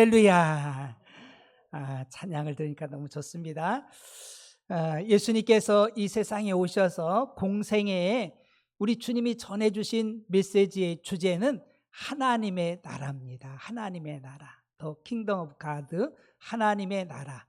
할렐루야. 찬양을 들으니까 너무 좋습니다. 예수님께서 이 세상에 오셔서 공생애에 우리 주님이 전해주신 메시지의 주제는 하나님의 나라입니다. 하나님의 나라, 더 킹덤 오브 가드, 하나님의 나라.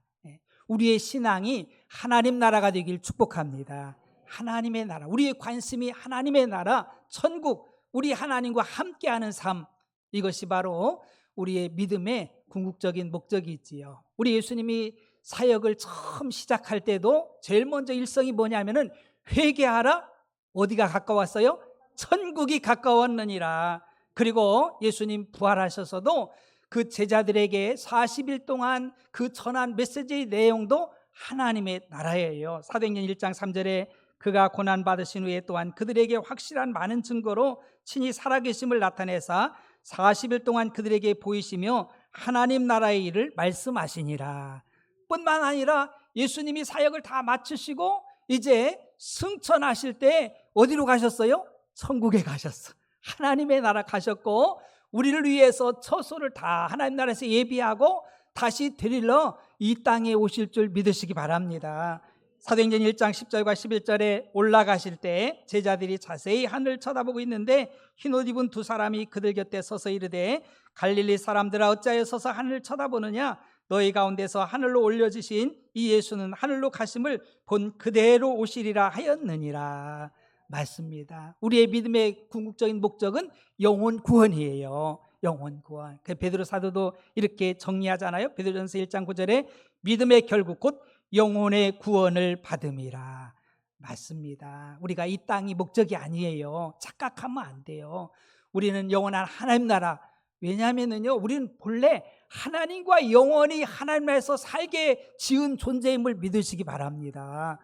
우리의 신앙이 하나님 나라가 되길 축복합니다. 하나님의 나라, 우리의 관심이 하나님의 나라, 천국, 우리 하나님과 함께하는 삶, 이것이 바로 우리의 믿음의 궁극적인 목적이지요. 우리 예수님이 사역을 처음 시작할 때도 제일 먼저 일성이 뭐냐면은 회개하라. 어디가 가까웠어요? 천국이 가까웠느니라. 그리고 예수님 부활하셔서도 그 제자들에게 40일 동안 그 전한 메시지의 내용도 하나님의 나라예요. 사도행전 1장 3절에 그가 고난받으신 후에 또한 그들에게 확실한 많은 증거로 친히 살아계심을 나타내사 40일 동안 그들에게 보이시며 하나님 나라의 일을 말씀하시니라. 뿐만 아니라 예수님이 사역을 다 마치시고 이제 승천하실 때 어디로 가셨어요? 천국에 가셨어. 하나님의 나라 가셨고 우리를 위해서 처소를 다 하나님 나라에서 예비하고 다시 데리러 이 땅에 오실 줄 믿으시기 바랍니다. 사도행전 1장 10절과 11절에 올라가실 때 제자들이 자세히 하늘을 쳐다보고 있는데 흰옷 입은 두 사람이 그들 곁에 서서 이르되 갈릴리 사람들아 어찌하여 서서 하늘을 쳐다보느냐? 너희 가운데서 하늘로 올려지신 이 예수는 하늘로 가심을 본 그대로 오시리라 하였느니라. 맞습니다. 우리의 믿음의 궁극적인 목적은 영혼 구원이에요. 영혼 구원. 베드로 사도도 이렇게 정리하잖아요. 베드로전서 1장 9절에 믿음의 결국 곧 영혼의 구원을 받음이라. 맞습니다. 우리가 이 땅이 목적이 아니에요. 착각하면 안 돼요. 우리는 영원한 하나님 나라. 왜냐하면요, 우리는 본래 하나님과 영원히 하나님에서 살게 지은 존재임을 믿으시기 바랍니다.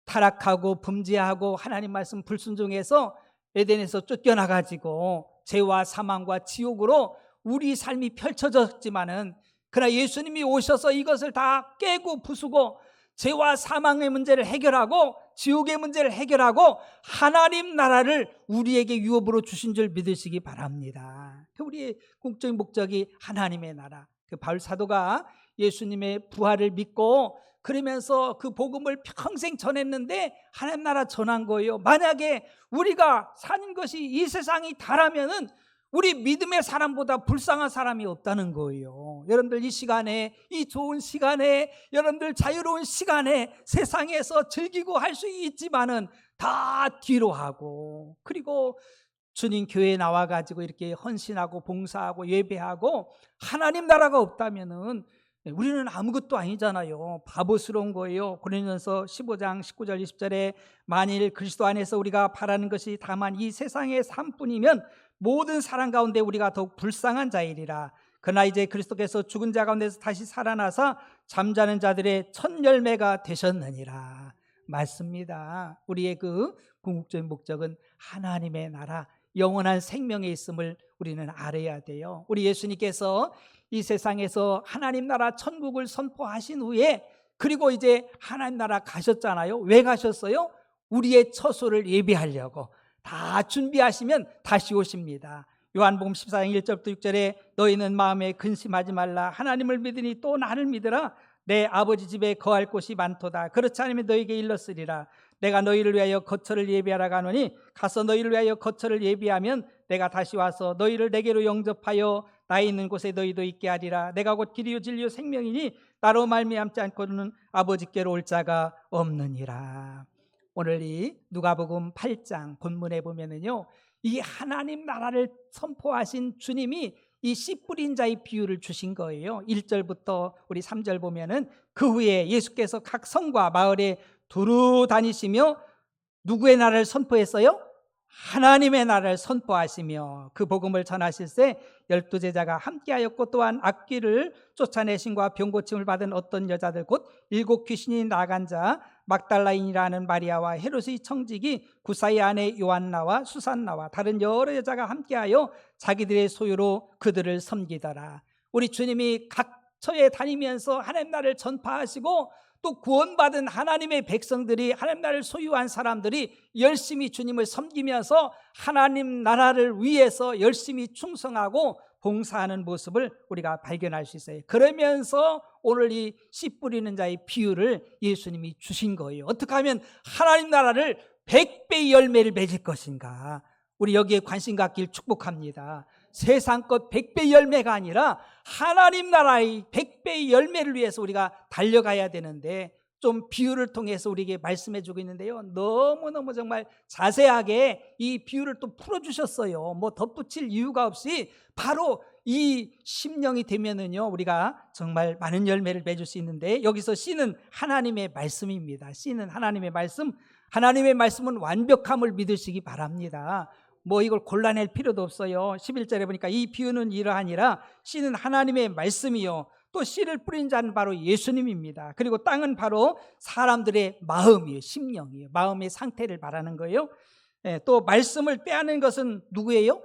타락하고 범죄하고 하나님 말씀 불순종해서 에덴에서 쫓겨나가지고 죄와 사망과 지옥으로 우리 삶이 펼쳐졌지만은 그러나 예수님이 오셔서 이것을 다 깨고 부수고 죄와 사망의 문제를 해결하고 지옥의 문제를 해결하고 하나님 나라를 우리에게 유업으로 주신 줄 믿으시기 바랍니다. 우리의 궁극적인 목적이 하나님의 나라. 바울 사도가 예수님의 부활을 믿고 그러면서 그 복음을 평생 전했는데 하나님 나라 전한 거예요. 만약에 우리가 사는 것이 이 세상이 다라면은 우리 믿음의 사람보다 불쌍한 사람이 없다는 거예요. 여러분들 이 시간에, 이 좋은 시간에, 여러분들 자유로운 시간에 세상에서 즐기고 할 수 있지만은 다 뒤로 하고, 그리고 주님 교회에 나와가지고 이렇게 헌신하고 봉사하고 예배하고 하나님 나라가 없다면은 우리는 아무것도 아니잖아요. 바보스러운 거예요. 고린도전서 15장 19절 20절에 만일 그리스도 안에서 우리가 바라는 것이 다만 이 세상의 삶뿐이면 모든 사람 가운데 우리가 더욱 불쌍한 자이리라. 그러나 이제 그리스도께서 죽은 자 가운데서 다시 살아나사 잠자는 자들의 첫 열매가 되셨느니라. 맞습니다. 우리의 그 궁극적인 목적은 하나님의 나라, 영원한 생명에 있음을 우리는 알아야 돼요. 우리 예수님께서 이 세상에서 하나님 나라 천국을 선포하신 후에 그리고 이제 하나님 나라 가셨잖아요. 왜 가셨어요? 우리의 처소를 예비하려고. 다 준비하시면 다시 오십니다. 요한복음 14장 1절부터 6절에 너희는 마음에 근심하지 말라. 하나님을 믿으니 또 나를 믿으라. 내 아버지 집에 거할 곳이 많도다. 그렇지 않으면 너희에게 일렀으리라. 내가 너희를 위하여 거처를 예비하라 가노니 가서 너희를 위하여 거처를 예비하면 내가 다시 와서 너희를 내게로 영접하여 나 있는 곳에 너희도 있게 하리라. 내가 곧 길이요 진리요 생명이니 나로 말미암지 않고는 아버지께로 올 자가 없느니라. 오늘 이 누가복음 8장 본문에 보면은요, 이 하나님 나라를 선포하신 주님이 이 씨 뿌린 자의 비유를 주신 거예요. 1절부터 우리 3절 보면은 그 후에 예수께서 각 성과 마을에 두루 다니시며 누구의 나라를 선포했어요? 하나님의 나라를 선포하시며 그 복음을 전하실 때 12제자가 함께하였고 또한 악귀를 쫓아내신과 병고침을 받은 어떤 여자들 곧 7 귀신이 나간 자 막달라인이라는 마리아와 헤롯의 청지기 구사의 아내 요한나와 수산나와 다른 여러 여자가 함께하여 자기들의 소유로 그들을 섬기더라. 우리 주님이 각처에 다니면서 하나님 나라를 전파하시고 또 구원받은 하나님의 백성들이 하나님 나라를 소유한 사람들이 열심히 주님을 섬기면서 하나님 나라를 위해서 열심히 충성하고 봉사하는 모습을 우리가 발견할 수 있어요. 그러면서 오늘 이 씨 뿌리는 자의 비유를 예수님이 주신 거예요. 어떻게 하면 하나님 나라를 100배의 열매를 맺을 것인가, 우리 여기에 관심 갖길 축복합니다. 세상 것 100배의 열매가 아니라 하나님 나라의 100배의 열매를 위해서 우리가 달려가야 되는데, 좀 비유를 통해서 우리에게 말씀해 주고 있는데요, 너무너무 정말 자세하게 이 비유를 또 풀어주셨어요. 뭐 덧붙일 이유가 없이 바로 이 심령이 되면은요, 우리가 정말 많은 열매를 맺을 수 있는데, 여기서 씨는 하나님의 말씀입니다. 씨는 하나님의 말씀, 하나님의 말씀은 완벽함을 믿으시기 바랍니다. 뭐 이걸 골라낼 필요도 없어요. 11절에 보니까 이 비유는 이러하니라, 씨는 하나님의 말씀이요, 또 씨를 뿌린 자는 바로 예수님입니다. 그리고 땅은 바로 사람들의 마음이에요. 심령이에요. 마음의 상태를 말하는 거예요. 또 말씀을 빼앗는 것은 누구예요?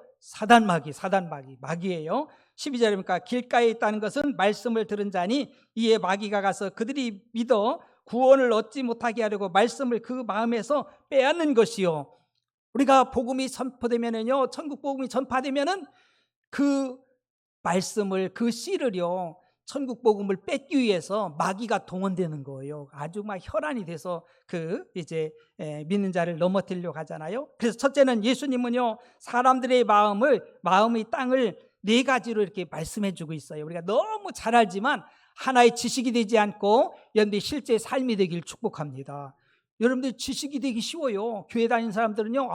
마귀예요. 12절에 보니까 길가에 있다는 것은 말씀을 들은 자니 이에 마귀가 가서 그들이 믿어 구원을 얻지 못하게 하려고 말씀을 그 마음에서 빼앗는 것이요. 우리가 복음이 선포되면은요, 천국 복음이 전파되면은 그 말씀을, 그 씨를요, 천국 복음을 뺏기 위해서 마귀가 동원되는 거예요. 아주 막 혈안이 돼서 믿는 자를 넘어뜨리려고 하잖아요. 그래서 첫째는 예수님은요, 사람들의 마음의 땅을 네 가지로 이렇게 말씀해 주고 있어요. 우리가 너무 잘 알지만 하나의 지식이 되지 않고 여러분들이 실제 삶이 되길 축복합니다. 여러분들 지식이 되기 쉬워요. 교회 다니는 사람들은요,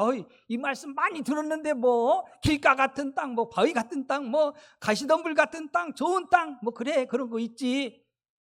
이 말씀 많이 들었는데 뭐 길가 같은 땅, 뭐 바위 같은 땅, 뭐 가시덤불 같은 땅, 좋은 땅, 뭐 그래, 그런 거 있지.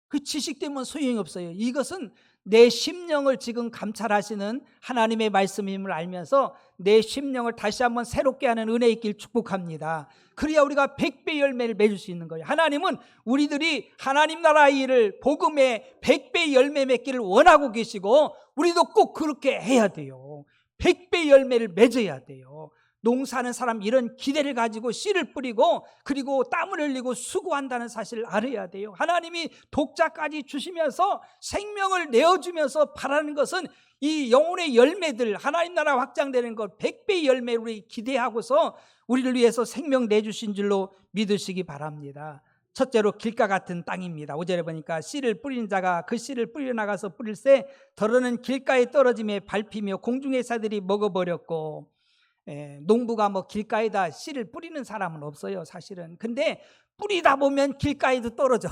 그 지식 때문에 소용이 없어요. 이것은 내 심령을 지금 감찰하시는 하나님의 말씀임을 알면서 내 심령을 다시 한번 새롭게 하는 은혜 있길 축복합니다. 그래야 우리가 100배 열매를 맺을 수 있는 거예요. 하나님은 우리들이 하나님 나라의 일을, 복음의 100배 열매 맺기를 원하고 계시고, 우리도 꼭 그렇게 해야 돼요. 100배 열매를 맺어야 돼요. 농사하는 사람 이런 기대를 가지고 씨를 뿌리고 그리고 땀을 흘리고 수고한다는 사실을 알아야 돼요. 하나님이 독자까지 주시면서 생명을 내어주면서 바라는 것은 이 영혼의 열매들, 하나님 나라 확장되는 것 100배의 열매를 우리 기대하고서 우리를 위해서 생명 내주신 줄로 믿으시기 바랍니다. 첫째로 길가 같은 땅입니다. 5절에 보니까 씨를 뿌리는 자가 그 씨를 뿌려 나가서 뿌릴새 더러는 길가에 떨어짐에 밟히며 공중의 새들이 먹어버렸고, 농부가 뭐 길가에다 씨를 뿌리는 사람은 없어요, 사실은. 근데 뿌리다 보면 길가에도 떨어져.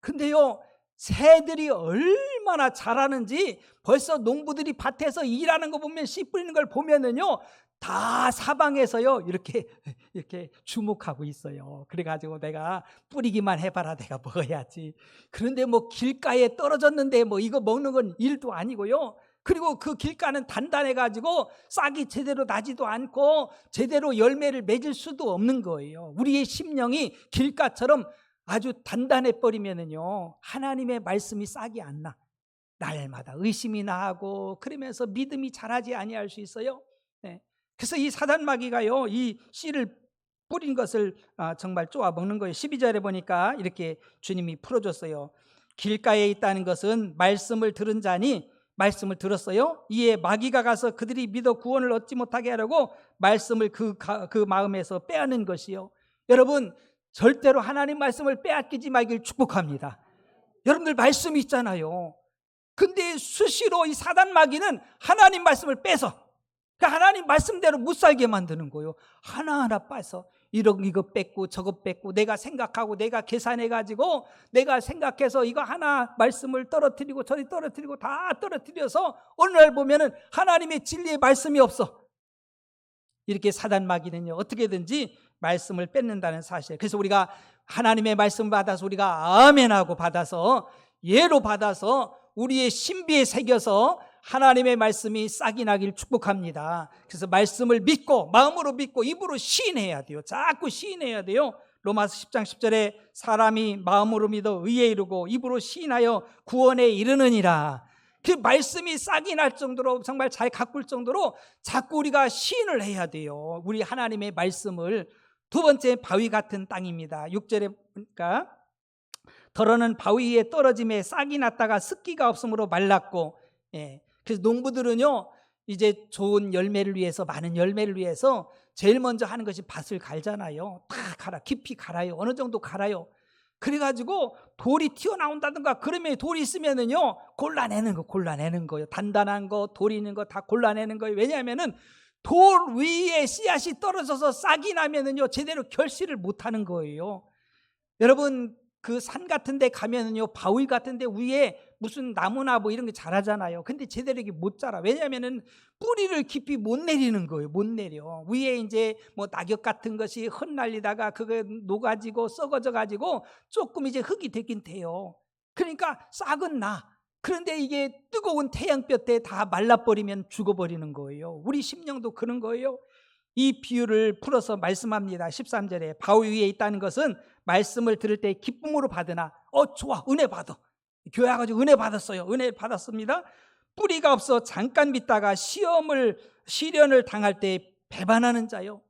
근데요, 새들이 얼마나 잘하는지 벌써 농부들이 밭에서 일하는 거 보면, 씨 뿌리는 걸 보면은요, 다 사방에서요 이렇게 주목하고 있어요. 그래가지고 내가 뿌리기만 해봐라, 내가 먹어야지. 그런데 뭐 길가에 떨어졌는데 뭐 이거 먹는 건 일도 아니고요. 그리고 그 길가는 단단해가지고 싹이 제대로 나지도 않고 제대로 열매를 맺을 수도 없는 거예요. 우리의 심령이 길가처럼 아주 단단해 버리면은요, 하나님의 말씀이 싹이 안 나. 날마다 의심이 나고 그러면서 믿음이 자라지 아니할 수 있어요. 그래서 이 사단마귀가요, 이 씨를 뿌린 것을 정말 쪼아 먹는 거예요. 12절에 보니까 이렇게 주님이 풀어줬어요. 길가에 있다는 것은 말씀을 들은 자니, 말씀을 들었어요. 이에 마귀가 가서 그들이 믿어 구원을 얻지 못하게 하려고 말씀을 그 마음에서 빼앗는 것이요. 여러분, 절대로 하나님 말씀을 빼앗기지 말길 축복합니다. 여러분들 말씀이 있잖아요. 근데 수시로 이 사단 마귀는 하나님 말씀을 빼서 하나님 말씀대로 못 살게 만드는 거예요. 하나하나 빼서 이거 뺏고 저거 뺏고, 내가 생각하고 내가 계산해가지고 내가 생각해서 이거 하나 말씀을 떨어뜨리고 저리 떨어뜨리고 다 떨어뜨려서 어느 날 보면은 하나님의 진리의 말씀이 없어. 이렇게 사단 마귀는요, 어떻게든지 말씀을 뺏는다는 사실. 그래서 우리가 하나님의 말씀을 받아서 우리가 아멘하고 받아서 예로 받아서 우리의 신비에 새겨서 하나님의 말씀이 싹이 나길 축복합니다. 그래서 말씀을 믿고 마음으로 믿고 입으로 시인해야 돼요. 자꾸 시인해야 돼요. 로마서 10장 10절에 사람이 마음으로 믿어 의에 이르고 입으로 시인하여 구원에 이르느니라. 그 말씀이 싹이 날 정도로, 정말 잘 가꿀 정도로 자꾸 우리가 시인을 해야 돼요. 우리 하나님의 말씀을. 두 번째, 바위 같은 땅입니다. 6절에 보니까 더러는 바위 위에 떨어짐에 싹이 났다가 습기가 없으므로 말랐고, 그래서 농부들은요, 이제 좋은 열매를 위해서, 많은 열매를 위해서 제일 먼저 하는 것이 밭을 갈잖아요. 다 갈아, 깊이 갈아요. 어느 정도 갈아요. 그래가지고 돌이 튀어나온다든가 그러면 돌이 있으면은요, 골라내는 거예요. 단단한 거, 돌 있는 거 다 골라내는 거예요. 왜냐하면은 돌 위에 씨앗이 떨어져서 싹이 나면은요, 제대로 결실을 못 하는 거예요. 여러분, 그 산 같은 데 가면은요, 바위 같은 데 위에 무슨 나무나 뭐 이런 게 자라잖아요. 근데 제대로 이게 못 자라. 왜냐하면은 뿌리를 깊이 못 내리는 거예요. 못 내려. 위에 이제 뭐 낙엽 같은 것이 흩날리다가 그거 녹아지고 썩어져 가지고 조금 이제 흙이 되긴 돼요. 그러니까 싹은 나. 그런데 이게 뜨거운 태양볕에 다 말라버리면 죽어버리는 거예요. 우리 심령도 그런 거예요. 이 비유를 풀어서 말씀합니다. 13절에 바위 위에 있다는 것은 말씀을 들을 때 기쁨으로 받으나 좋아, 은혜 받아. 교회 와가지고 은혜 받았어요. 은혜 받았습니다. 뿌리가 없어 잠깐 믿다가 시련을 당할 때 배반하는 자요.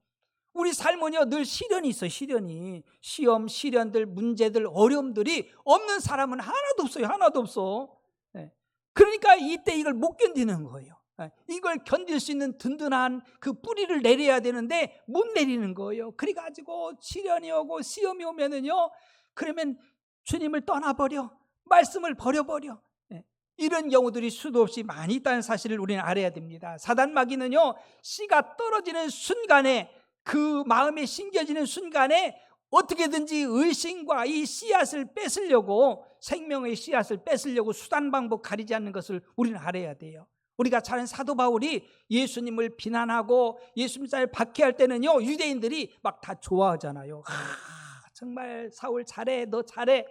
우리 삶은요, 늘 시련이 있어요. 시험, 시련들, 문제들, 어려움들이 없는 사람은 하나도 없어요. 하나도 없어. 그러니까 이때 이걸 못 견디는 거예요. 이걸 견딜 수 있는 든든한 그 뿌리를 내려야 되는데 못 내리는 거예요. 그래가지고 시련이 오고 시험이 오면은요, 그러면 주님을 떠나버려, 말씀을 버려버려. 이런 경우들이 수도 없이 많이 있다는 사실을 우리는 알아야 됩니다. 사단 마귀는요, 씨가 떨어지는 순간에, 그 마음에 심겨지는 순간에 어떻게든지 의심과 이 씨앗을 뺏으려고, 생명의 씨앗을 뺏으려고 수단 방법 가리지 않는 것을 우리는 알아야 돼요. 우리가 잘 아는 사도 바울이 예수님을 비난하고 예수님을 박해할 때는요, 유대인들이 막 다 좋아하잖아요. 정말 사울 잘해, 너 잘해.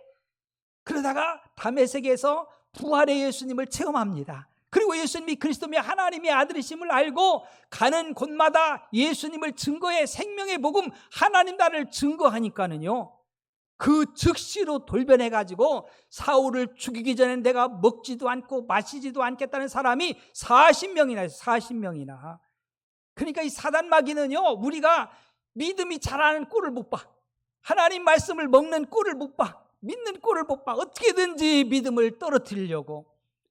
그러다가 다메섹에서 부활의 예수님을 체험합니다. 그리고 예수님이 그리스도며 하나님의 아들이심을 알고 가는 곳마다 예수님을 증거해, 생명의 복음 하나님 나라를 증거하니까는요, 그 즉시로 돌변해가지고 사울을 죽이기 전에 내가 먹지도 않고 마시지도 않겠다는 사람이 40명이나 있어요. 40명이나. 그러니까 이 사단 마귀는요, 우리가 믿음이 자라는 꼴을 못 봐. 하나님 말씀을 먹는 꼴을 못 봐. 믿는 꼴을 못 봐. 어떻게든지 믿음을 떨어뜨리려고.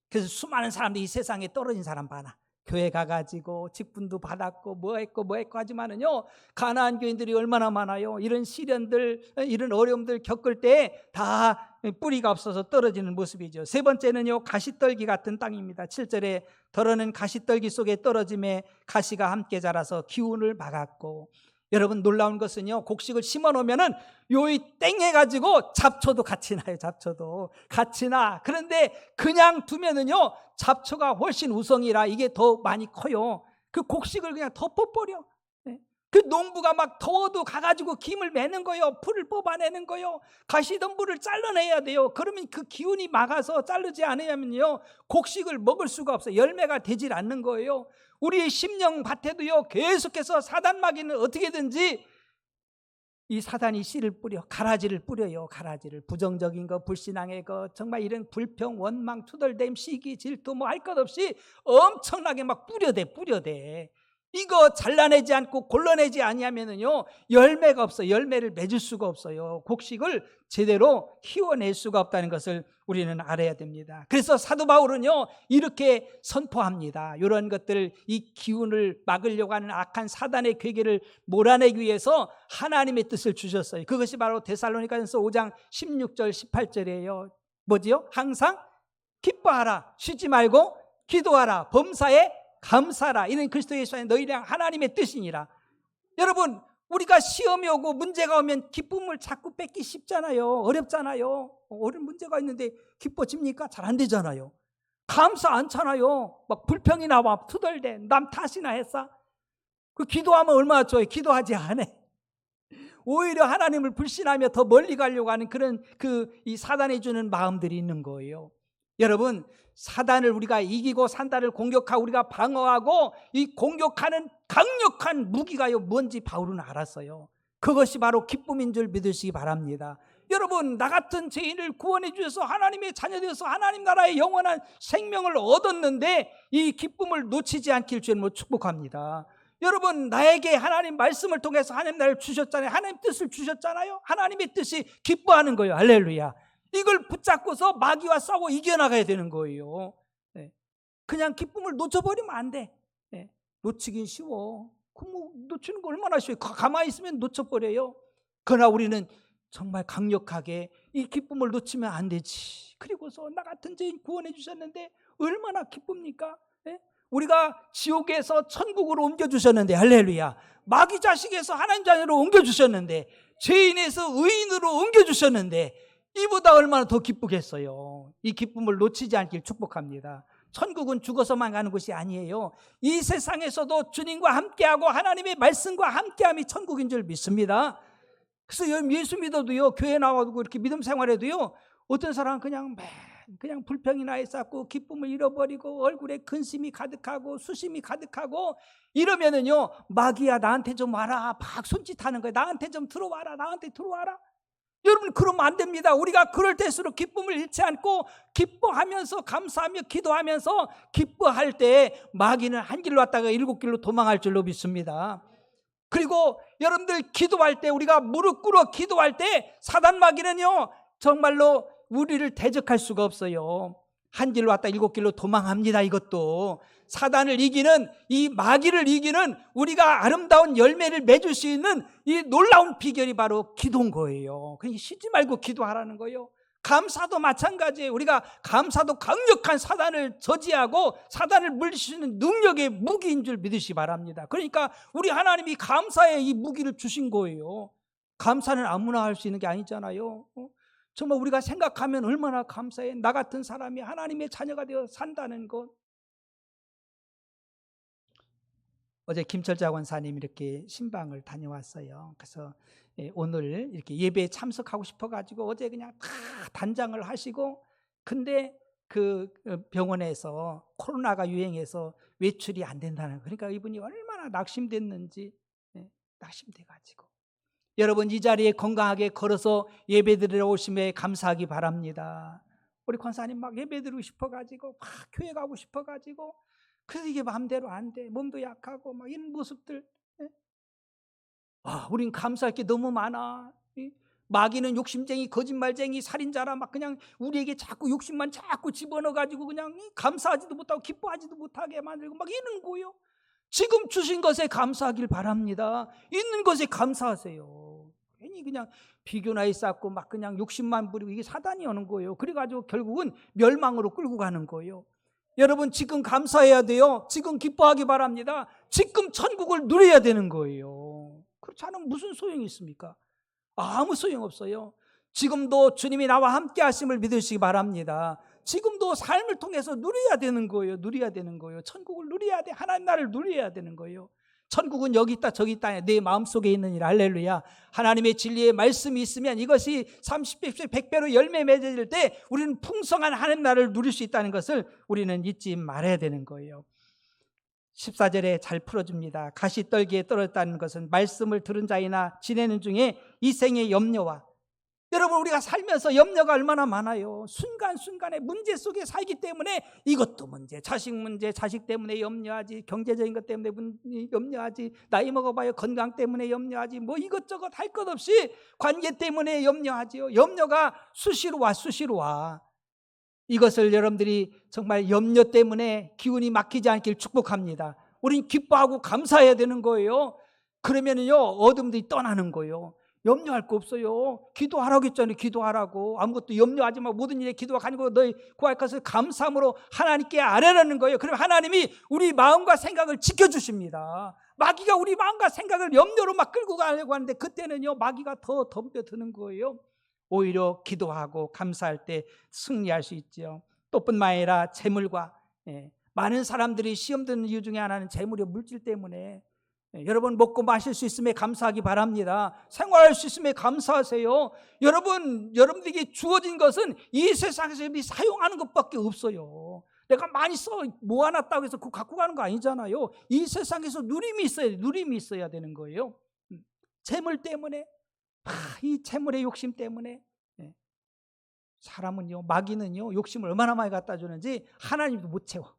그래서 수많은 사람들이 이 세상에 떨어진 사람 많아. 교회 가가지고 직분도 받았고 뭐 했고 하지만은요, 가나안 교인들이 얼마나 많아요. 이런 시련들, 이런 어려움들 겪을 때 다 뿌리가 없어서 떨어지는 모습이죠. 세 번째는요, 가시떨기 같은 땅입니다. 7절에 더러는 가시떨기 속에 떨어짐에 가시가 함께 자라서 기운을 막았고. 여러분, 놀라운 것은요, 곡식을 심어 놓으면은 요이 땡해가지고 잡초도 같이 나요. 잡초도 같이 나. 그런데 그냥 두면은요, 잡초가 훨씬 우성이라 이게 더 많이 커요. 그 곡식을 그냥 덮어버려. 그 농부가 막 더워도 가가지고 김을 매는 거예요. 풀을 뽑아내는 거예요. 가시덤불을 잘라내야 돼요. 그러면 그 기운이 막아서 자르지 않으면요, 곡식을 먹을 수가 없어요. 열매가 되질 않는 거예요. 우리 심령 밭에도요, 계속해서 사단 마귀는 어떻게든지 이 사단이 씨를 뿌려, 가라지를 뿌려요. 가라지를. 부정적인 거, 불신앙의 거, 정말 이런 불평, 원망, 투덜댐, 시기, 질투 뭐 할 것 없이 엄청나게 막 뿌려대. 이거 잘라내지 않고 골라내지 아니하면은요, 열매가 없어요. 열매를 맺을 수가 없어요. 곡식을 제대로 키워낼 수가 없다는 것을 우리는 알아야 됩니다. 그래서 사도 바울은요, 이렇게 선포합니다. 이런 것들, 이 기운을 막으려고 하는 악한 사단의 괴계를 몰아내기 위해서 하나님의 뜻을 주셨어요. 그것이 바로 데살로니가전서 5장 16절 18절이에요. 뭐지요? 항상 기뻐하라, 쉬지 말고 기도하라, 범사에 감사하라. 이는 그리스도 예수 안에 너희랑 하나님의 뜻이니라. 여러분, 우리가 시험이 오고 문제가 오면 기쁨을 자꾸 뺏기 쉽잖아요. 어렵잖아요. 어려운 문제가 있는데 기뻐집니까? 잘 안 되잖아요. 감사 않잖아요. 막 불평이 나와 투덜대. 남 탓이나 했어? 그 기도하면 얼마나 좋아요. 기도하지 않아. 오히려 하나님을 불신하며 더 멀리 가려고 하는 그런 이 사단이 주는 마음들이 있는 거예요. 여러분, 사단을 우리가 이기고 산다를 공격하고 우리가 방어하고 이 공격하는 강력한 무기가요, 뭔지 바울은 알았어요. 그것이 바로 기쁨인 줄 믿으시기 바랍니다. 여러분, 나 같은 죄인을 구원해 주셔서 하나님의 자녀 되어서 하나님 나라의 영원한 생명을 얻었는데 이 기쁨을 놓치지 않길 주님으로 축복합니다. 여러분, 나에게 하나님 말씀을 통해서 하나님 나를 주셨잖아요. 하나님 뜻을 주셨잖아요. 하나님의 뜻이 기뻐하는 거예요. 할렐루야. 이걸 붙잡고서 마귀와 싸워 이겨나가야 되는 거예요. 그냥 기쁨을 놓쳐버리면 안 돼. 예, 놓치긴 쉬워. 뭐 놓치는 거 얼마나 쉬워요. 가만히 있으면 놓쳐버려요. 그러나 우리는 정말 강력하게 이 기쁨을 놓치면 안 되지. 그리고서 나 같은 죄인 구원해 주셨는데 얼마나 기쁩니까? 예? 우리가 지옥에서 천국으로 옮겨주셨는데, 할렐루야. 마귀 자식에서 하나님 자녀로 옮겨주셨는데, 죄인에서 의인으로 옮겨주셨는데, 이보다 얼마나 더 기쁘겠어요. 이 기쁨을 놓치지 않길 축복합니다. 천국은 죽어서만 가는 곳이 아니에요. 이 세상에서도 주님과 함께하고 하나님의 말씀과 함께함이 천국인 줄 믿습니다. 그래서 예수 믿어도요, 교회 나와도 이렇게 믿음 생활해도요, 어떤 사람은 그냥 불평이나 쌓고 기쁨을 잃어버리고 얼굴에 근심이 가득하고 수심이 가득하고 이러면은요, 마귀야 나한테 좀 와라 막 손짓하는 거예요. 나한테 좀 들어와라, 나한테 들어와라. 여러분, 그러면 안 됩니다. 우리가 그럴 때일수록 기쁨을 잃지 않고 기뻐하면서 감사하며 기도하면서 기뻐할 때 마귀는 한 길로 왔다가 7길로 도망할 줄로 믿습니다. 그리고 여러분들 기도할 때, 우리가 무릎 꿇어 기도할 때 사단 마귀는요 정말로 우리를 대적할 수가 없어요. 한 길로 왔다 7길로 도망합니다. 이것도 사단을 이기는, 이 마귀를 이기는 우리가 아름다운 열매를 맺을 수 있는 이 놀라운 비결이 바로 기도인 거예요. 그러니까 쉬지 말고 기도하라는 거예요. 감사도 마찬가지예요. 우리가 감사도 강력한 사단을 저지하고 사단을 물리치는 능력의 무기인 줄 믿으시기 바랍니다. 그러니까 우리 하나님이 감사의 이 무기를 주신 거예요. 감사는 아무나 할 수 있는 게 아니잖아요. 정말 우리가 생각하면 얼마나 감사해. 나 같은 사람이 하나님의 자녀가 되어 산다는 것. 어제 김철자 권사님 이렇게 신방을 다녀왔어요. 그래서 오늘 이렇게 예배에 참석하고 싶어가지고 어제 그냥 다 단장을 하시고, 근데 그 병원에서 코로나가 유행해서 외출이 안 된다는, 그러니까 이분이 얼마나 낙심됐는지, 낙심돼가지고. 여러분, 이 자리에 건강하게 걸어서 예배드리러 오심에 감사하기 바랍니다. 우리 권사님 막 예배드리고 싶어가지고 막 교회 가고 싶어가지고, 그래서 이게 마음대로 안 돼. 몸도 약하고 막 이런 모습들. 우린 감사할 게 너무 많아. 마귀는 욕심쟁이, 거짓말쟁이, 살인자라 막 그냥 우리에게 자꾸 욕심만 자꾸 집어넣어가지고 그냥 감사하지도 못하고 기뻐하지도 못하게 만들고 막 이러는 거예요. 지금 주신 것에 감사하길 바랍니다. 있는 것에 감사하세요. 괜히 그냥 비교나 쌓고 막 그냥 욕심만 부리고, 이게 사단이 오는 거예요. 그래가지고 결국은 멸망으로 끌고 가는 거예요. 여러분, 지금 감사해야 돼요. 지금 기뻐하기 바랍니다. 지금 천국을 누려야 되는 거예요. 그렇지 않으면 무슨 소용이 있습니까? 아무 소용없어요. 지금도 주님이 나와 함께 하심을 믿으시기 바랍니다. 지금도 삶을 통해서 누려야 되는 거예요. 누려야 되는 거예요. 천국을 누려야 돼. 하나님 나라를 누려야 되는 거예요. 천국은 여기 있다 저기 있다 내 마음속에 있느니라. 할렐루야. 하나님의 진리의 말씀이 있으면 이것이 30배 100배로 열매 맺을 때 우리는 풍성한 하나님 나라를 누릴 수 있다는 것을 우리는 잊지 말아야 되는 거예요. 14절에 잘 풀어줍니다. 가시떨기에 떨어졌다는 것은 말씀을 들은 자이나 지내는 중에 이 생의 염려와, 여러분, 우리가 살면서 염려가 얼마나 많아요. 순간순간의 문제 속에 살기 때문에 이것도 문제, 자식 때문에 염려하지, 경제적인 것 때문에 염려하지, 나이 먹어봐야 건강 때문에 염려하지, 뭐 이것저것 할 것 없이 관계 때문에 염려하지요. 염려가 수시로 와. 이것을 여러분들이 정말 염려 때문에 기운이 막히지 않길 축복합니다. 우린 기뻐하고 감사해야 되는 거예요. 그러면은요, 어둠들이 떠나는 거예요. 염려할 거 없어요. 기도하라고 했잖아요. 기도하라고. 아무것도 염려하지 마. 모든 일에 기도가 가지고 너희 구할 것을 감사함으로 하나님께 아뢰라는 거예요. 그러면 하나님이 우리 마음과 생각을 지켜주십니다. 마귀가 우리 마음과 생각을 염려로 막 끌고 가려고 하는데, 그때는요 마귀가 더 덤벼드는 거예요. 오히려 기도하고 감사할 때 승리할 수 있죠. 또 뿐만 아니라 재물과, 많은 사람들이 시험 드는 이유 중에 하나는 재물의 물질 때문에. 여러분, 먹고 마실 수 있음에 감사하기 바랍니다. 생활할 수 있음에 감사하세요. 여러분들에게 주어진 것은 이 세상에서 사용하는 것밖에 없어요. 내가 많이 모아놨다고 해서 그거 갖고 가는 거 아니잖아요. 이 세상에서 누림이 있어야 되는 거예요. 재물 때문에, 이 재물의 욕심 때문에. 사람은요, 마귀는요 욕심을 얼마나 많이 갖다 주는지 하나님도 못 채워.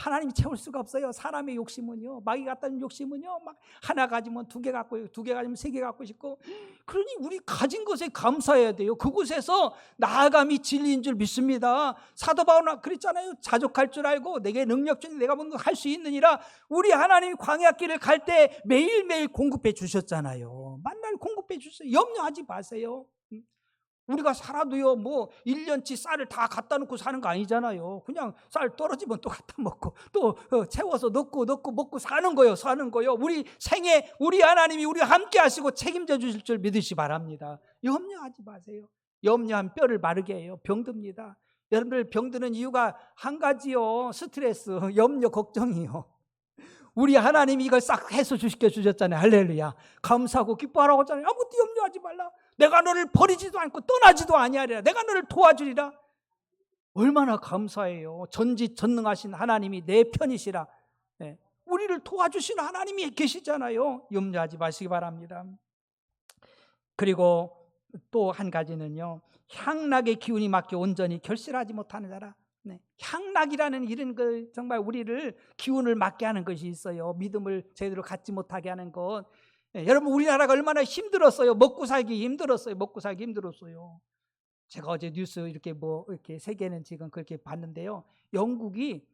하나님이 채울 수가 없어요. 사람의 욕심은요, 마귀 같다는 욕심은요, 막 하나 가지면 두 개 갖고, 두 개 가지면 세 개 갖고 싶고. 그러니 우리 가진 것에 감사해야 돼요. 그곳에서 나아감이 진리인 줄 믿습니다. 사도 바울은 그랬잖아요. 자족할 줄 알고 내게 능력 중에 내가 뭔가 할 수 있느니라. 우리 하나님이 광야길을 갈 때 매일매일 공급해 주셨잖아요. 만날 공급해 주셨어요. 염려하지 마세요. 우리가 살아도요, 뭐 1년치 쌀을 다 갖다 놓고 사는 거 아니잖아요. 그냥 쌀 떨어지면 또 갖다 먹고 또 채워서 넣고 먹고 사는 거요. 우리 생에 우리 하나님이 우리와 함께 하시고 책임져 주실 줄 믿으시 바랍니다. 염려하지 마세요. 염려한 뼈를 마르게 해요. 병듭니다. 여러분들 병드는 이유가 한 가지요. 스트레스, 염려, 걱정이요. 우리 하나님이 이걸 싹 해소 시켜 주셨잖아요. 할렐루야. 감사하고 기뻐하라고 하잖아요. 아무것도 염려하지 말라. 내가 너를 버리지도 않고 떠나지도 아니하리라. 내가 너를 도와주리라. 얼마나 감사해요. 전지전능하신 하나님이 내 편이시라. 네. 우리를 도와주시는 하나님이 계시잖아요. 염려하지 마시기 바랍니다. 그리고 또 한 가지는요, 향락의 기운이 막혀 온전히 결실하지 못하는 자라. 네. 향락이라는 이런 그 정말 우리를 기운을 막게 하는 것이 있어요. 믿음을 제대로 갖지 못하게 하는 것. 네. 여러분, 우리나라가 얼마나 힘들었어요. 먹고 살기 힘들었어요. 제가 어제 뉴스 이렇게 세계는 지금 그렇게 봤는데요. 영국이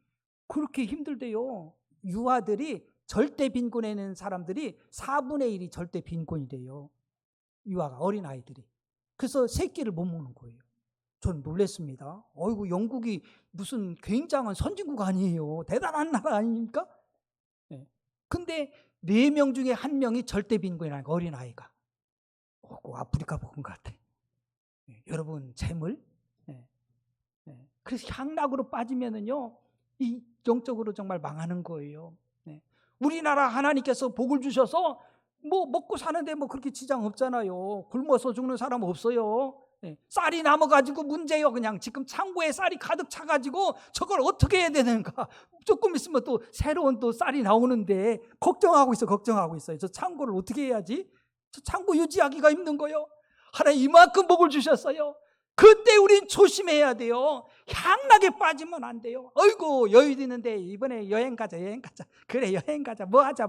그렇게 힘들대요. 유아들이 절대 빈곤에 있는 사람들이 4분의 1이 절대 빈곤이래요. 유아가, 어린아이들이. 그래서 세 끼를 못 먹는 거예요. 전 놀랐습니다. 어이구, 영국이 무슨 굉장한 선진국 아니에요. 대단한 나라 아닙니까? 네. 근데 4명 중에 1명이 절대 빈곤이라니까, 어린아이가. 아프리카 복음 같아. 네. 여러분, 재물? 네. 네. 그래서 향락으로 빠지면은요, 이 영적으로 정말 망하는 거예요. 네. 우리나라 하나님께서 복을 주셔서 뭐 먹고 사는데 뭐 그렇게 지장 없잖아요. 굶어서 죽는 사람 없어요. 네. 쌀이 남아가지고 문제요. 그냥 지금 창고에 쌀이 가득 차가지고 저걸 어떻게 해야 되는가. 조금 있으면 또 새로운 또 쌀이 나오는데 걱정하고 있어요. 저 창고를 어떻게 해야지? 저 창고 유지하기가 힘든 거요. 하나님 이만큼 복을 주셨어요. 그때 우린 조심해야 돼요. 향락에 빠지면 안 돼요. 어이구, 여유 있는데 이번에 여행 가자. 그래, 여행 가자. 뭐 하자.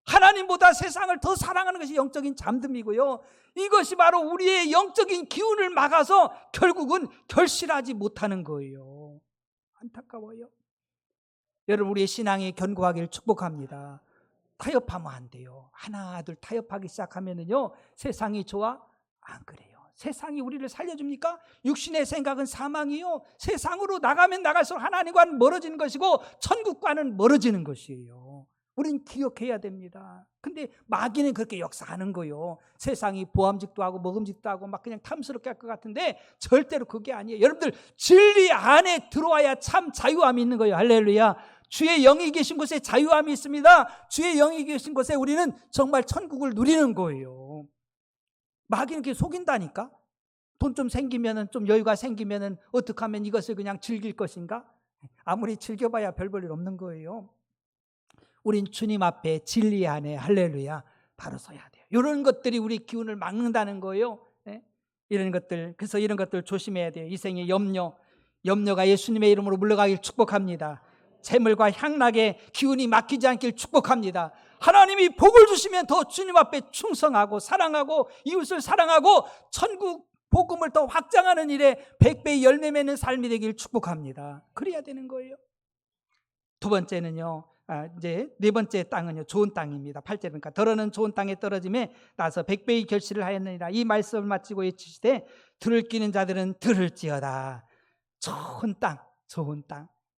하나님보다 세상을 더 사랑하는 것이 영적인 잠듦이고요. 이것이 바로 우리의 영적인 기운을 막아서 결국은 결실하지 못하는 거예요. 안타까워요. 여러분, 우리의 신앙이 견고하기를 축복합니다. 타협하면 안 돼요. 하나 둘 타협하기 시작하면은요, 세상이 좋아? 안 그래요. 세상이 우리를 살려줍니까? 육신의 생각은 사망이요. 세상으로 나가면 나갈수록 하나님과는 멀어지는 것이고 천국과는 멀어지는 것이에요. 우린 기억해야 됩니다. 근데 마귀는 그렇게 역사하는 거예요. 세상이 보암직도 하고 먹음직도 하고 막 그냥 탐스럽게 할 것 같은데 절대로 그게 아니에요. 여러분들, 진리 안에 들어와야 참 자유함이 있는 거예요. 할렐루야. 주의 영이 계신 곳에 자유함이 있습니다. 주의 영이 계신 곳에 우리는 정말 천국을 누리는 거예요. 마귀는 이렇게 속인다니까. 돈 좀 생기면은, 좀 여유가 생기면은 어떻게 하면 이것을 그냥 즐길 것인가? 아무리 즐겨봐야 별 볼 일 없는 거예요. 우린 주님 앞에 진리 안에, 할렐루야, 바로 서야 돼요. 이런 것들이 우리 기운을 막는다는 거예요. 네? 이런 것들, 그래서 이런 것들 조심해야 돼요. 이 생의 염려가 예수님의 이름으로 물러가길 축복합니다. 재물과 향락의 기운이 막히지 않길 축복합니다. 하나님이 복을 주시면 더 주님 앞에 충성하고 사랑하고 이웃을 사랑하고 천국 복음을 더 확장하는 일에 100배의 열매 맺는 삶이 되길 축복합니다. 그래야 되는 거예요. 두 번째는요, 이제 네 번째 땅은요, 좋은 땅입니다. 8절 보니까 더러는 좋은 땅에 떨어짐에 나서 100배의 결실을 하였느니라. 이 말씀을 마치고 외치시되 들을 끼는 자들은 들을지어다. 좋은 땅.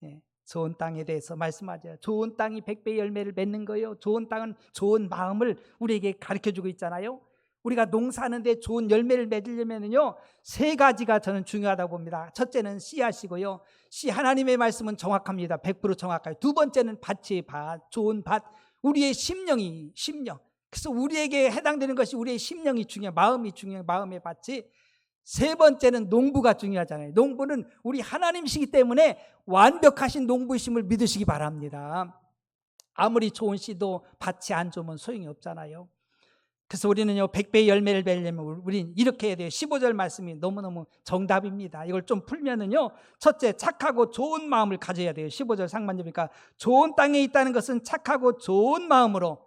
예, 좋은 땅에 대해서 말씀하죠. 좋은 땅이 100배의 열매를 맺는 거예요. 좋은 땅은 좋은 마음을 우리에게 가르쳐주고 있잖아요. 우리가 농사하는데 좋은 열매를 맺으려면요, 세 가지가 저는 중요하다고 봅니다. 첫째는 씨앗이고요. 하나님의 말씀은 정확합니다. 100% 정확해요. 두 번째는 밭이 좋은 밭. 우리의 심령. 그래서 우리에게 해당되는 것이 우리의 심령이 중요해요. 마음이 중요해요. 마음의 밭이. 세 번째는 농부가 중요하잖아요. 농부는 우리 하나님이시기 때문에 완벽하신 농부이심을 믿으시기 바랍니다. 아무리 좋은 씨도 밭이 안 좋으면 소용이 없잖아요. 그래서 우리는요 100배의 열매를 맺려면 우린 이렇게 해야 돼요. 15절 말씀이 너무너무 정답입니다. 이걸 좀 풀면은요, 첫째, 착하고 좋은 마음을 가져야 돼요. 15절 상반절이니까 좋은 땅에 있다는 것은 착하고 좋은 마음으로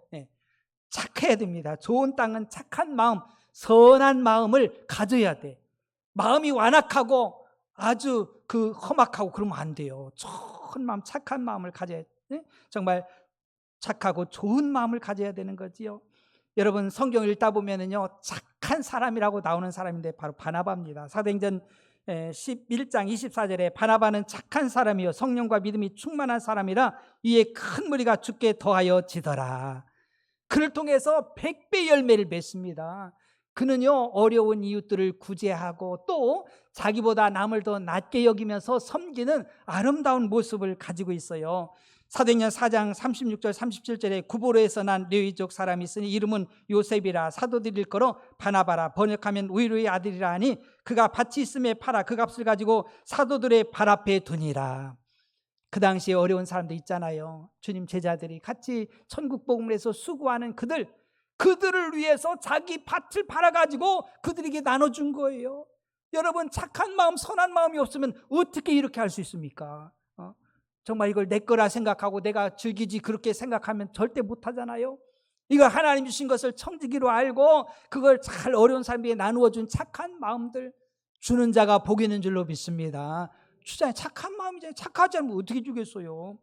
착해야 됩니다. 좋은 땅은 착한 마음, 선한 마음을 가져야 돼. 마음이 완악하고 아주 험악하고 그러면 안 돼요. 좋은 마음, 착한 마음을 가져야 돼. 정말 착하고 좋은 마음을 가져야 되는 거지요. 여러분 성경을 읽다 보면은요 착한 사람이라고 나오는 사람인데 바로 바나바입니다. 사도행전 11장 24절에 바나바는 착한 사람이요 성령과 믿음이 충만한 사람이라 이에 큰 무리가 주께 더하여 지더라. 그를 통해서 100배 열매를 맺습니다. 그는요 어려운 이웃들을 구제하고 또 자기보다 남을 더 낮게 여기면서 섬기는 아름다운 모습을 가지고 있어요. 사도행전 4장 36절 37절에 구보로에서 난 레위족 사람이 있으니 이름은 요셉이라 사도들 일컬어 바나바라 번역하면 의로의 아들이라 하니 그가 밭이 있음에 팔아 그 값을 가지고 사도들의 발 앞에 두니라. 그 당시에 어려운 사람들 있잖아요. 주님 제자들이 같이 천국 복음을 해서 수고하는 그들을 위해서 자기 밭을 팔아가지고 그들에게 나눠준 거예요. 여러분 착한 마음 선한 마음이 없으면 어떻게 이렇게 할 수 있습니까? 정말 이걸 내 거라 생각하고 내가 즐기지 그렇게 생각하면 절대 못하잖아요. 이거 하나님 주신 것을 청지기로 알고 그걸 잘 어려운 사람에게 나누어 준 착한 마음들, 주는 자가 복이 있는 줄로 믿습니다. 주장에 착한 마음이잖아요. 착하지 않으면 어떻게 주겠어요.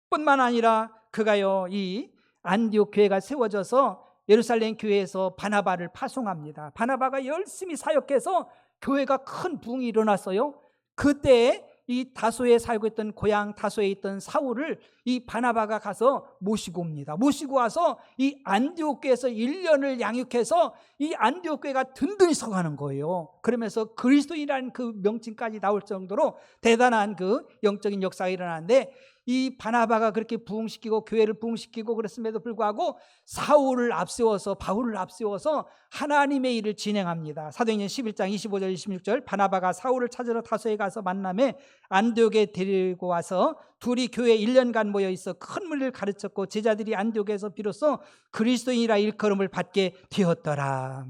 뿐만 아니라 그가요 이 안디옥 교회가 세워져서 예루살렘 교회에서 바나바를 파송합니다. 바나바가 열심히 사역해서 교회가 큰 부흥이 일어났어요. 그때 이 다소에 살고 있던 고향 다소에 있던 사울을 이 바나바가 가서 모시고 옵니다. 모시고 와서 이 안디옥 교회에서 1년을 양육해서 이 안디옥 교회가 든든히 서가는 거예요. 그러면서 그리스도인이라는 그 명칭까지 나올 정도로 대단한 영적인 역사가 일어나는데 이 바나바가 그렇게 부흥시키고 교회를 부흥시키고 그랬음에도 불구하고 바울을 앞세워서 하나님의 일을 진행합니다. 사도행전 11장 25절 26절 바나바가 사울을 찾으러 다소에 가서 만남에 안디옥에 데리고 와서 둘이 교회에 1년간 모여 있어 큰 무리를 가르쳤고 제자들이 안디옥에서 비로소 그리스도인이라 일컬음을 받게 되었더라.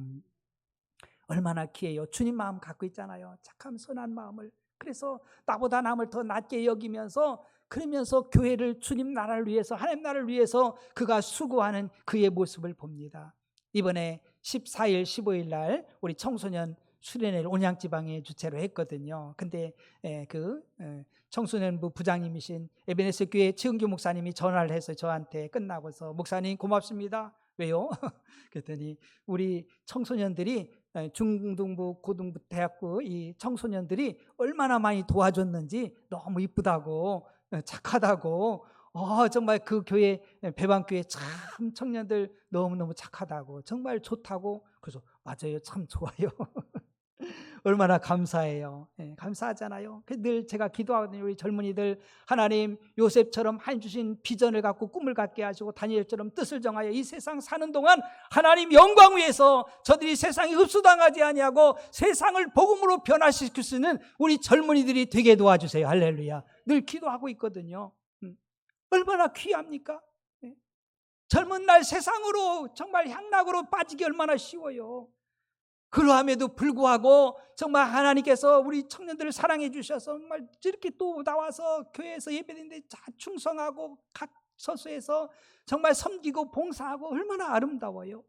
얼마나 귀해요. 주님 마음 갖고 있잖아요. 착함 선한 마음을. 그래서 나보다 남을 더 낮게 여기면서 그러면서 교회를 주님 나라를 위해서 하나님 나라를 위해서 그가 수고하는 그의 모습을 봅니다. 이번에 14일 15일 날 우리 청소년 수련회를 온양지방에 주최로 했거든요. 근데 청소년부 부장님이신 에베네스 교회 최은규 목사님이 전화를 해서 저한테 끝나고서 목사님 고맙습니다. 왜요? 그랬더니 우리 청소년들이 중등부, 고등부, 대학부 이 청소년들이 얼마나 많이 도와줬는지 너무 이쁘다고 착하다고 정말 그 교회 배방교회 참 청년들 너무너무 착하다고 정말 좋다고 그래서 맞아요 참 좋아요. 얼마나 감사해요. 감사하잖아요. 늘 제가 기도하거든요. 우리 젊은이들 하나님 요셉처럼 하나님 주신 비전을 갖고 꿈을 갖게 하시고 다니엘처럼 뜻을 정하여 이 세상 사는 동안 하나님 영광 위에서 저들이 세상에 흡수당하지 아니하고 세상을 복음으로 변화시킬 수 있는 우리 젊은이들이 되게 도와주세요. 할렐루야. 늘 기도하고 있거든요. 얼마나 귀합니까? 젊은 날 세상으로 정말 향락으로 빠지기 얼마나 쉬워요. 그러함에도 불구하고 정말 하나님께서 우리 청년들을 사랑해 주셔서 정말 이렇게 또 나와서 교회에서 예배드리는데 충성하고 각 처소에서 정말 섬기고 봉사하고 얼마나 아름다워요.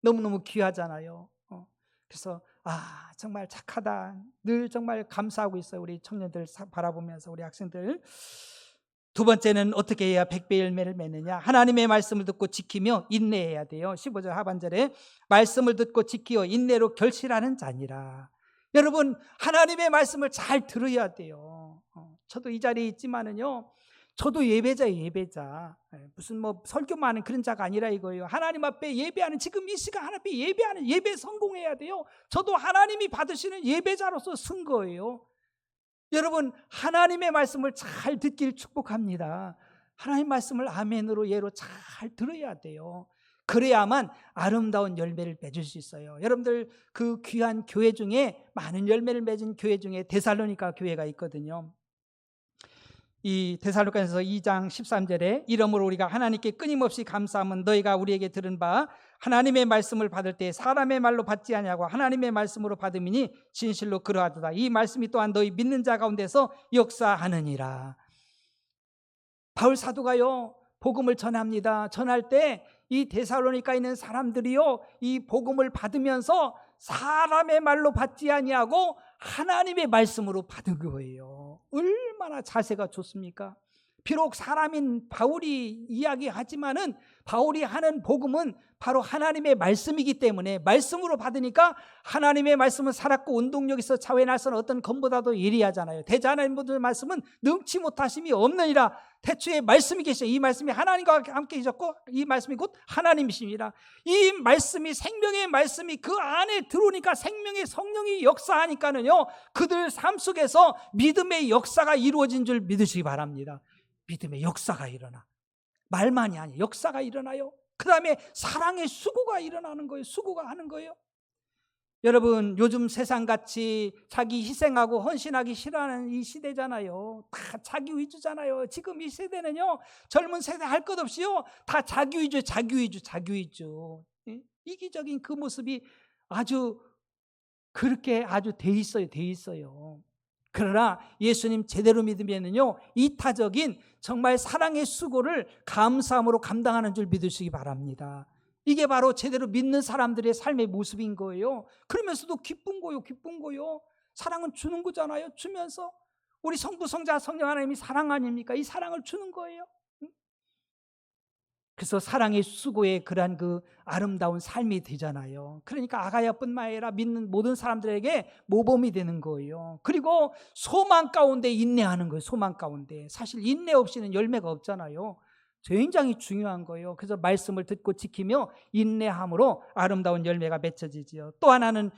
너무너무 귀하잖아요. 그래서 정말 착하다 늘 정말 감사하고 있어요. 우리 청년들 바라보면서 우리 학생들. 두 번째는 어떻게 해야 100배 열매를 맺느냐? 하나님의 말씀을 듣고 지키며 인내해야 돼요. 15절 하반절에 말씀을 듣고 지키어 인내로 결실하는 자니라. 여러분 하나님의 말씀을 잘 들어야 돼요. 저도 이 자리에 있지만은요 저도 예배자예요. 예배자. 무슨 설교만 하는 그런 자가 아니라 이거예요. 하나님 앞에 예배하는 지금 이 시간 하나님 앞에 예배하는 예배 성공해야 돼요. 저도 하나님이 받으시는 예배자로서 쓴 거예요. 여러분 하나님의 말씀을 잘 듣길 축복합니다. 하나님 말씀을 아멘으로 예로 잘 들어야 돼요. 그래야만 아름다운 열매를 맺을 수 있어요. 여러분들 그 귀한 교회 중에 많은 열매를 맺은 교회 중에 데살로니가 교회가 있거든요. 이 데살로니가서 2장 13절에 이러므로 우리가 하나님께 끊임없이 감사함은 너희가 우리에게 들은 바 하나님의 말씀을 받을 때 사람의 말로 받지 아니하고 하나님의 말씀으로 받음이니 진실로 그러하도다. 이 말씀이 또한 너희 믿는 자 가운데서 역사하느니라. 바울 사도가요 복음을 전합니다. 전할 때 이 데살로니가에 있는 사람들이요 이 복음을 받으면서 사람의 말로 받지 아니하고 하나님의 말씀으로 받은 거예요. 얼마나 자세가 좋습니까? 비록 사람인 바울이 이야기하지만은 바울이 하는 복음은 바로 하나님의 말씀이기 때문에 말씀으로 받으니까 하나님의 말씀은 살았고 운동력 있어 자외 날선 어떤 검보다도 예리하잖아요. 대자 하나님의 말씀은 능치 못하심이 없느니라. 태초에 말씀이 계시죠. 이 말씀이 하나님과 함께 계셨고 이 말씀이 곧 하나님이십니다. 이 말씀이 생명의 말씀이 그 안에 들어오니까 생명의 성령이 역사하니까는요 그들 삶 속에서 믿음의 역사가 이루어진 줄 믿으시기 바랍니다. 믿음의 역사가 일어나. 말만이 아니에요. 역사가 일어나요. 그 다음에 사랑의 수고가 일어나는 거예요. 수고가 하는 거예요. 여러분 요즘 세상같이 자기 희생하고 헌신하기 싫어하는 이 시대잖아요. 다 자기 위주잖아요. 지금 이 세대는요 젊은 세대 할 것 없이요 다 자기 위주. 이기적인 그 모습이 아주 그렇게 아주 돼 있어요. 그러나 예수님 제대로 믿으면은요 이타적인 정말 사랑의 수고를 감사함으로 감당하는 줄 믿으시기 바랍니다. 이게 바로 제대로 믿는 사람들의 삶의 모습인 거예요. 그러면서도 기쁜 거요. 사랑은 주는 거잖아요. 주면서 우리 성부, 성자, 성령 하나님이 사랑 아닙니까? 이 사랑을 주는 거예요. 그래서 사랑의 수고의 그러한 그 아름다운 삶이 되잖아요. 그러니까 아가야뿐만 아니라 믿는 모든 사람들에게 모범이 되는 거예요. 그리고 소망 가운데 인내하는 거예요. 소망 가운데. 사실 인내 없이는 열매가 없잖아요. 굉장히 중요한 거예요. 그래서 말씀을 듣고 지키며 인내함으로 아름다운 열매가 맺혀지지요. 또 하나는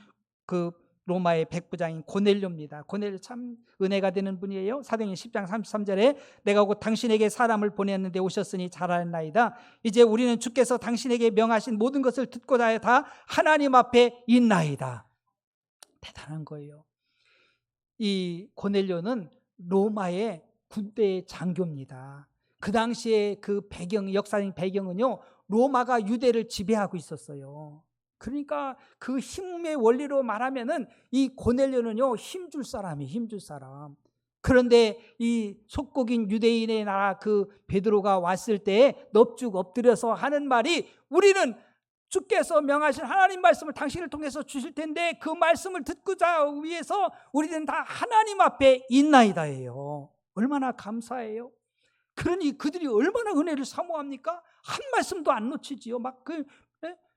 그 로마의 백부장인 고넬료입니다. 고넬료 참 은혜가 되는 분이에요. 사도행전 10장 33절에 내가 곧 당신에게 사람을 보냈는데 오셨으니 잘하였나이다. 이제 우리는 주께서 당신에게 명하신 모든 것을 듣고자 다 하나님 앞에 있나이다. 대단한 거예요. 이 고넬료는 로마의 군대의 장교입니다. 그 당시에 그 배경, 역사적인 배경은요 로마가 유대를 지배하고 있었어요. 그러니까 그 힘의 원리로 말하면은 이 고넬료는요 힘줄 사람이에요. 힘줄 사람. 그런데 이 속국인 유대인의 나라 그 베드로가 왔을 때 넙죽 엎드려서 하는 말이 우리는 주께서 명하신 하나님 말씀을 당신을 통해서 주실 텐데 그 말씀을 듣고자 위해서 우리는 다 하나님 앞에 있나이다예요. 얼마나 감사해요. 그러니 그들이 얼마나 은혜를 사모합니까? 한 말씀도 안 놓치지요. 막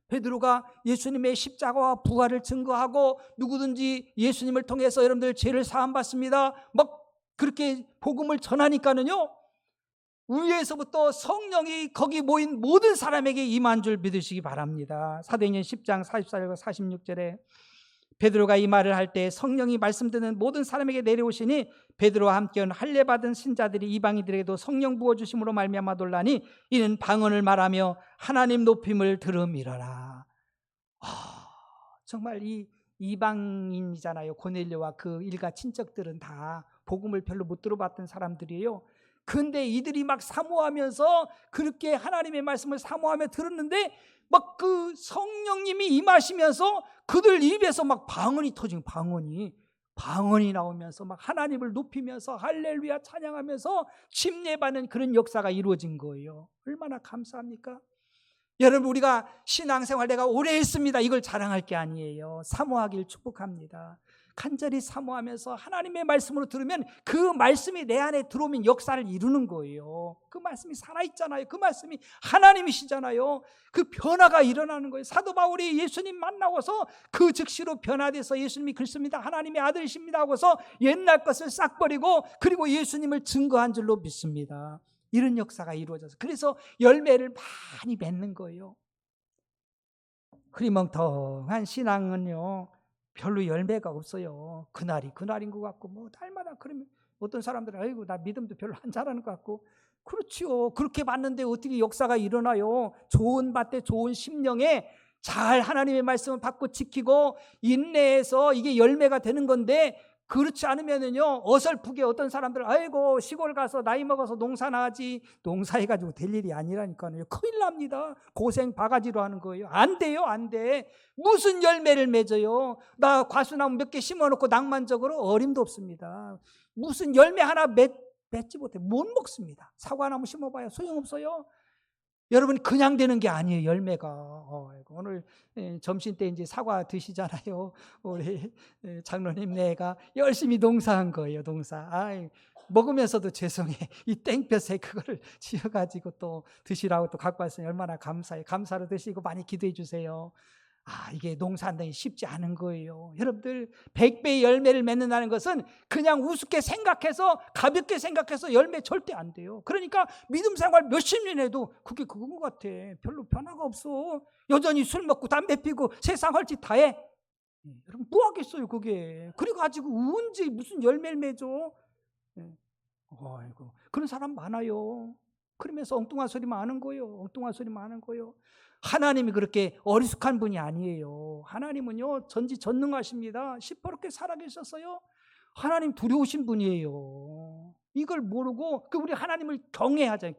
베드로가 예수님의 십자가와 부활을 증거하고 누구든지 예수님을 통해서 여러분들 죄를 사함 받습니다. 막 그렇게 복음을 전하니까는요. 위에서부터 성령이 거기 모인 모든 사람에게 임한 줄 믿으시기 바랍니다. 사도행전 10장 44절과 46절에 베드로가 이 말을 할 때 성령이 말씀 듣는 모든 사람에게 내려오시니 베드로와 함께 온 할례 받은 신자들이 이방인들에게도 성령 부어 주심으로 말미암아 놀라니 이는 방언을 말하며 하나님 높임을 들음이러라. 정말 이 이방인이잖아요. 고넬료와 그 일가 친척들은 다 복음을 별로 못 들어봤던 사람들이에요. 근데 이들이 막 사모하면서 그렇게 하나님의 말씀을 사모하며 들었는데 막 그 성령님이 임하시면서 그들 입에서 막 방언이 터지고 방언이 나오면서 막 하나님을 높이면서 할렐루야 찬양하면서 침례받는 그런 역사가 이루어진 거예요. 얼마나 감사합니까? 여러분 우리가 신앙생활 내가 오래 했습니다 이걸 자랑할 게 아니에요. 사모하길 축복합니다. 간절히 사모하면서 하나님의 말씀으로 들으면 그 말씀이 내 안에 들어오면 역사를 이루는 거예요. 그 말씀이 살아있잖아요. 그 말씀이 하나님이시잖아요. 그 변화가 일어나는 거예요. 사도 바울이 예수님 만나고서 그 즉시로 변화돼서 예수님이 그렇습니다 하나님의 아들이십니다 하고서 옛날 것을 싹 버리고 그리고 예수님을 증거한 줄로 믿습니다. 이런 역사가 이루어져서 그래서 열매를 많이 맺는 거예요. 흐리멍텅한 신앙은요 별로 열매가 없어요. 그날인 것 같고 뭐 날마다 그러면 어떤 사람들은 아이고 나 믿음도 별로 안 잘하는 것 같고 그렇지요. 그렇게 봤는데 어떻게 역사가 일어나요? 좋은 밭에 좋은 심령에 잘 하나님의 말씀을 받고 지키고 인내해서 이게 열매가 되는 건데 그렇지 않으면은요, 어설프게 어떤 사람들, 아이고 시골 가서 나이 먹어서 농사나 하지, 농사해가지고 될 일이 아니라니까요. 큰일 납니다. 고생 바가지로 하는 거예요. 안 돼요, 안 돼. 무슨 열매를 맺어요? 나 과수나무 몇 개 심어놓고 낭만적으로 어림도 없습니다. 무슨 열매 하나 맺지 못해. 못 먹습니다. 사과나무 심어봐야 소용없어요. 여러분, 그냥 되는 게 아니에요, 열매가. 오늘 점심 때 이제 사과 드시잖아요. 우리 장로님네가 열심히 농사한 거예요, 농사. 먹으면서도 죄송해. 이 땡볕에 그거를 지어가지고 또 드시라고 또 갖고 왔으니 얼마나 감사해요. 감사로 드시고 많이 기도해 주세요. 이게 농사한다는 게 쉽지 않은 거예요. 여러분들, 100배의 열매를 맺는다는 것은 그냥 우습게 생각해서, 가볍게 생각해서 열매 절대 안 돼요. 그러니까 믿음 생활 몇십 년 해도 그게 그건 것 같아. 별로 변화가 없어. 여전히 술 먹고 담배 피고 세상 할 짓 다 해. 여러분, 뭐 하겠어요 그게. 그래가지고 언제 무슨 열매를 맺어. 그런 사람 많아요. 그러면서 엉뚱한 소리만 하는 거예요. 엉뚱한 소리만 하는 거예요. 하나님이 그렇게 어리숙한 분이 아니에요. 하나님은요, 전지전능하십니다. 시퍼렇게 살아계셨어요. 하나님 두려우신 분이에요. 이걸 모르고 우리 하나님을 경외하잖아요.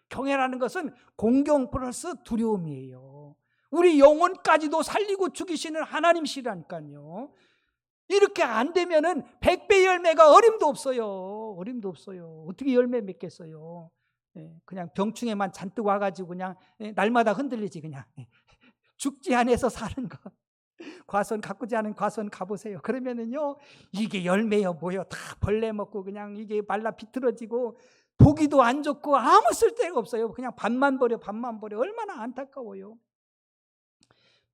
경외라는 것은 공경 플러스 두려움이에요. 우리 영혼까지도 살리고 죽이시는 하나님이시라니까요. 이렇게 안 되면은 100배 열매가 어림도 없어요. 어림도 없어요. 어떻게 열매 맺겠어요? 그냥 병충해만 잔뜩 와가지고 그냥 날마다 흔들리지. 그냥 죽지 않아서 사는 거. 과수원 가꾸지 않은 과수원 가보세요. 그러면은요, 이게 열매요 뭐요, 다 벌레 먹고 그냥 이게 말라 비틀어지고 보기도 안 좋고 아무 쓸데가 없어요. 그냥 밥만 버려. 얼마나 안타까워요.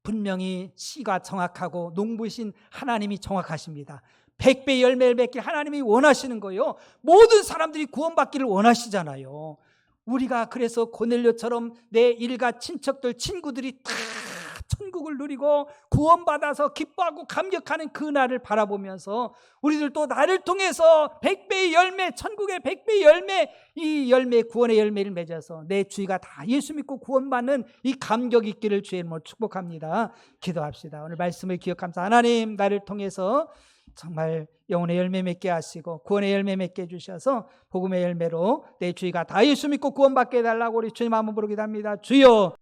분명히 씨가 정확하고 농부신 하나님이 정확하십니다. 100배 열매를 맺길 하나님이 원하시는 거예요. 모든 사람들이 구원받기를 원하시잖아요. 우리가 그래서 고넬료처럼 내 일가 친척들, 친구들이 다 천국을 누리고 구원받아서 기뻐하고 감격하는 그 날을 바라보면서 우리들도 나를 통해서 100배의 열매, 천국의 100배의 열매, 이 열매, 구원의 열매를 맺어서 내 주위가 다 예수 믿고 구원받는 이 감격 있기를 주의 이름으로 축복합니다. 기도합시다. 오늘 말씀을 기억하면서, 하나님, 나를 통해서 정말 영혼의 열매 맺게 하시고 구원의 열매 맺게 해주셔서 복음의 열매로 내 주위가 다 예수 믿고 구원받게 해달라고 우리 주님 한번 부르기도 합니다. 주여.